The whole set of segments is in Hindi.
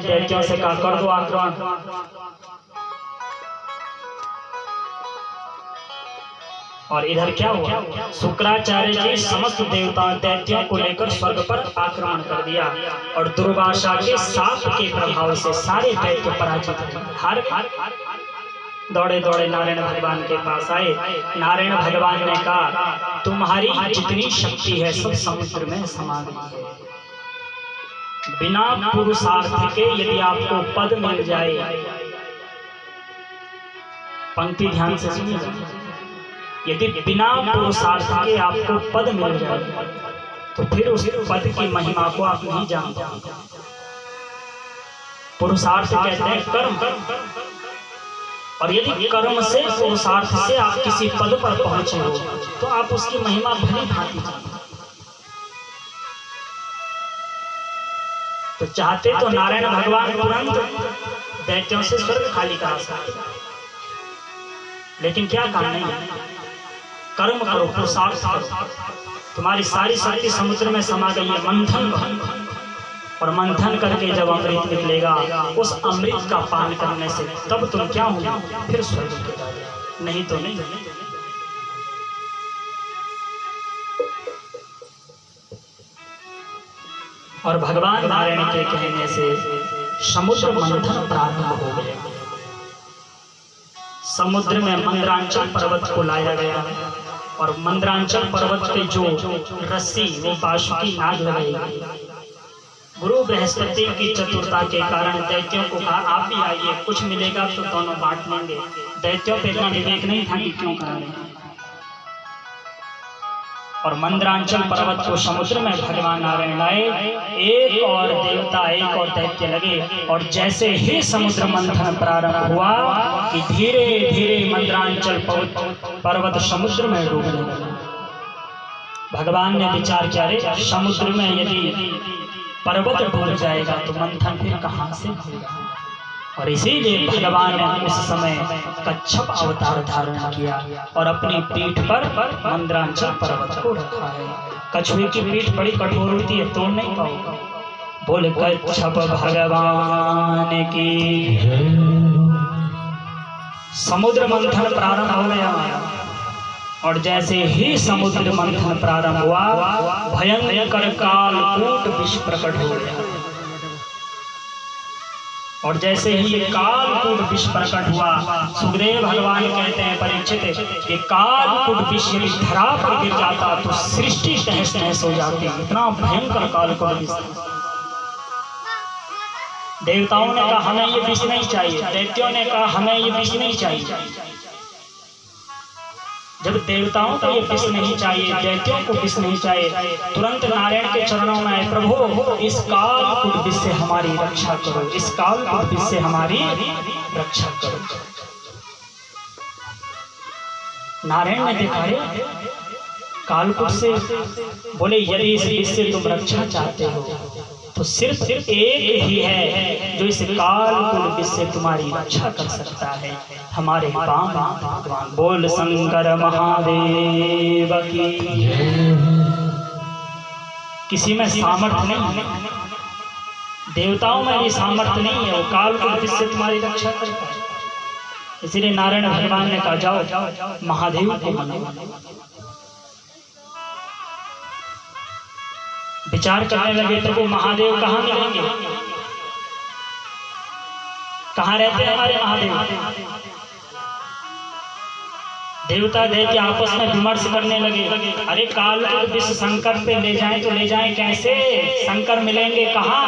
दैत्यों से कहा कर दो आक्रमण। और इधर क्या हुआ, शुक्राचार्य जी समस्त देवता दैत्यों को लेकर स्वर्ग पर आक्रमण कर दिया और दुर्वासा के साप के प्रभाव से सारे दैत्य पराजित हार दौड़े दौड़े नारायण भगवान के पास आए। नारायण भगवान ने कहा तुम्हारी जितनी शक्ति है सब समुद्र में समा गई है। बिना पुरुषार्थ के यदि आपको पद मिल जाए, पंक्ति ध्यान से सुनिए, यदि बिना पुरुषार्थ के आपको पद मिल जाए तो फिर उस पद की महिमा को आप नहीं जानते। पुरुषार्थ कहते हैं कर्म, और यदि कर्म से पुरुषार्थ से आप किसी पद पर पहुंचे हो तो आप उसकी महिमा भली भांति जानते। तो चाहते तो नारायण भगवान तुरंत दैत्यों से स्वर्ग खाली करा सकते, लेकिन क्या काम नहीं है। कर्म करो, पुरुषार्थ करो, तुम्हारी सारी शक्ति समुद्र में समा गई है। मंथन करो, और मंथन करके जब अमृत निकलेगा उस अमृत का पान करने से तब तुम क्या होगे, फिर स्वर्ग के जाओगे, नहीं तो नहीं। और भगवान नारायण के कहने से समुद्र मंथन प्रारंभ हो गया। समुद्र में मंदरांचल पर्वत को लाया गया और मंदरांचल पर्वत पे जो रस्सी वो बासुकी नाग लगाई गई। गुरु बृहस्पति की चतुरता के कारण दैत्यों को कहा आप भी आइए, कुछ मिलेगा तो दोनों बांट लेंगे। दैत्यों पे इतना विवेक नहीं था कि क्यों करा रहे। और मंदरांचल पर्वत को समुद्र में भगवान नारायण लाए। एक और देवता एक और दैत्य लगे, और जैसे ही समुद्र मंथन प्रारंभ हुआ कि धीरे धीरे मंदरांचल पर्वत समुद्र में डूबने लगा। भगवान ने विचार किया, रे समुद्र में यदि पर्वत डूब जाएगा तो मंथन फिर कहां से होगा। और इसीलिए भगवान ने उस समय कच्छप अवतार धारण किया और अपनी पीठ पर मंदरांचल पर्वत को रखा है। कछुए की पीठ बड़ी कठोर होती है, तोड़ नहीं पाओगे। बोले कच्छप भगवान की। समुद्र मंथन प्रारंभ हो गया, और जैसे ही समुद्र मंथन प्रारंभ हुआ भयंकर कालकूट विष प्रकट हो गया। और जैसे ही ये कालकूट विष प्रकट हुआ, सुखदेव भगवान कहते हैं परीक्षित कि कालकूट विष यदि धरा पर गिर जाता तो सृष्टि तहस नहस हो जाती। इतना भयंकर कालकूट विष। देवताओं ने कहा हमें ये विष नहीं चाहिए, दैत्यों ने कहा हमें ये विष नहीं चाहिए। जब देवताओं को ये विष नहीं चाहिए, दैत्यों को विष नहीं चाहिए, तुरंत नारायण के चरणों में आए, प्रभु इस कालकूट विष से हमारी रक्षा करो, इस कालकूट विष से हमारी रक्षा करो। नारायण ने देखा रे कालकूट से, बोले यदि इस विष से तुम रक्षा चाहते हो तो सिर्फ एक ही है जो इस कालकूट विष से तुम्हारी रक्षा कर सकता है, हमारे भगवान। बोल शंकर महादेव की। किसी में सामर्थ्य नहीं है, देवताओं में भी सामर्थ्य नहीं है, वो कालकूट विष से तुम्हारी रक्षा करता है। इसीलिए नारायण भगवान ने कहा जाओ महादेव को मनाओ। विचार करने लगे प्रभु महादेव कहाँ मिलेंगे, कहाँ रहते हैं हमारे महादेव। देवता दैत्य आपस में विमर्श करने लगे, अरे कालकूट विष शंकर पे ले जाएं तो ले जाएं कैसे, शंकर मिलेंगे कहाँ।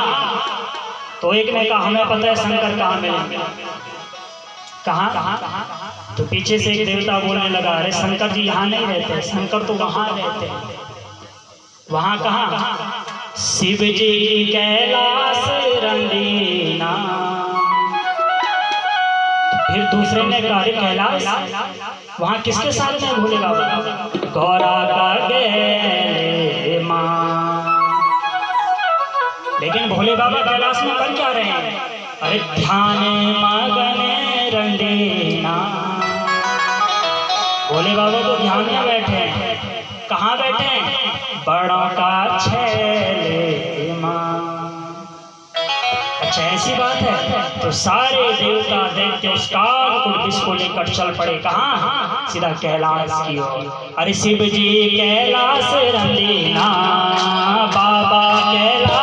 तो एक ने कहा हमें पता है शंकर कहाँ मिलेंगे। कहाँ? तो पीछे से एक देवता बोलने लगा, अरे शंकर जी यहाँ नहीं रहते, शंकर तो वहां रहते हैं। वहां कहाँ? शिव जी कैलाश रंगीना। फिर दूसरे ने कहा कैलाश वहां किसके साथ में भोले बाबा? गौरा का गे मां। लेकिन भोले बाबा कैलाश में कर क्या रहे हैं? अरे ध्यान मगन रंगीना। भोले बाबा तो ध्यान में बैठे हैं। कहाँ बैठे हैं? बड़ों का छैले मां। अच्छा ऐसी बात है। तो सारे देवता दैत्य उस काल कुल को लेकर चल पड़े कहाँ, सीधा कैलाश की ओर। अरे शिव जी कैलाश रंगीला, बाबा कैलाश